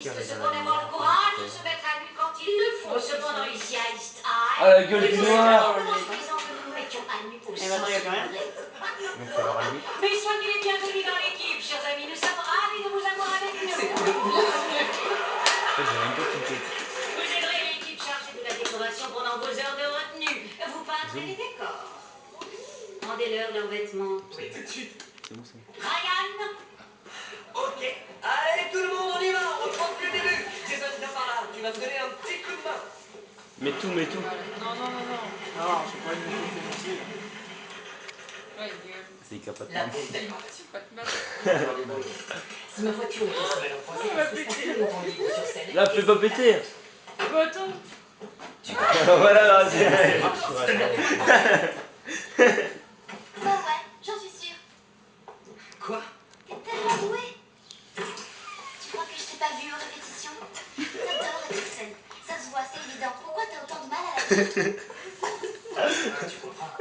Cependant avoir le courage de se mettre à nu quand il le faut. Cependant, ici à East High, Ah, la gueule du noir. suffisant que nous nous mettions à nu au Et maintenant, il y a plus rien. Mais soyez les bienvenus dans l'équipe, chers amis. Nous sommes ravis de vous avoir avec nous. Vous aiderez l'équipe chargée de la décoration pendant vos heures de retenue. Vous peintrez les décors. Rendez-leur leurs vêtements. Oui, tout de suite. Ryan, Ok. Allez, tout le monde, on y va. On reprend depuis le début. Jason, viens par là. Tu vas me donner un petit coup de main. Mais tout. Non, je sais pas, il me fait C'est capable. La bouteille. si ma voiture était sur la croisée, est-ce que je passerais le moment libre sur scène? Là, fais pas péter. Bah attends. Voilà, là, c'est... Bah ouais, j'en suis sûre. Quoi? T'es tellement doué. Tu crois que je t'ai pas vu aux répétitions? T'adores être sur scène. Ça se voit, c'est évident. Pourquoi t'as autant de mal à la tête? Ah, tu comprends.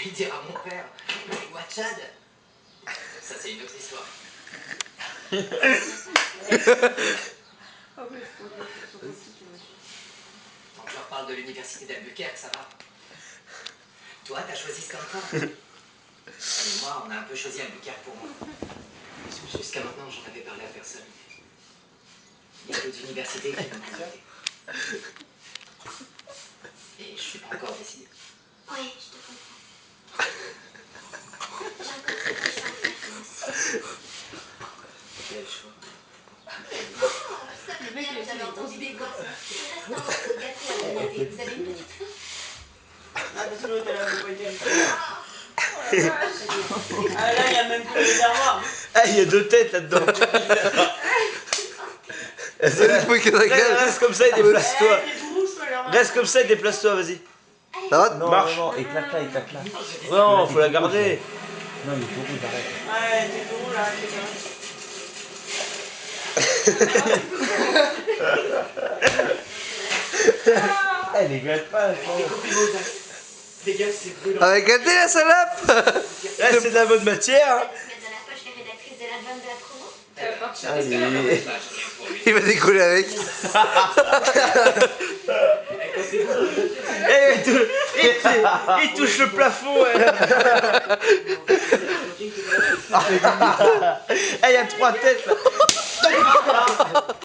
Il dira à mon père. Ou à Chad. Ça, c'est une autre histoire. Quand je leur parle de l'université d'Albuquerque, ça va. Toi, t'as choisi Stanford. Et moi, on a un peu choisi Albuquerque pour moi. Jusqu'à maintenant, j'en avais parlé à personne. Il y a d'autres universités qui m'ont contacté. Et je suis pas encore décidé. Oui, je te comprends. J'ai encore très peu de choix à faire, moi aussi. Quel choix. Oh, ça fait bien, vous avez entendu des gosses. Il reste un morceau de gâteau à grignoter. Vous avez une petite faim? Ah, parce que l'autre, elle avait pas été Ah, là, il y a même plus le réservoir. Ah, il y a deux têtes là-dedans. Reste comme ça et déplace-toi. Reste comme ça et déplace-toi, vas-y. Allez, Marche. Non, éclate-la, éclate-la. Non, faut la garder. Non, il est tout rouge, arrête. Ouais, t'es tout roux là, Elle éclate pas, Les gars, c'est brûlant. Avec un la salope. Là, c'est de la bonne matière. tu vas te mettre dans la poche les rédactrices de l'album de la promo? Allez. Il va décoller avec. Il touche le plafond. Il y a trois têtes là.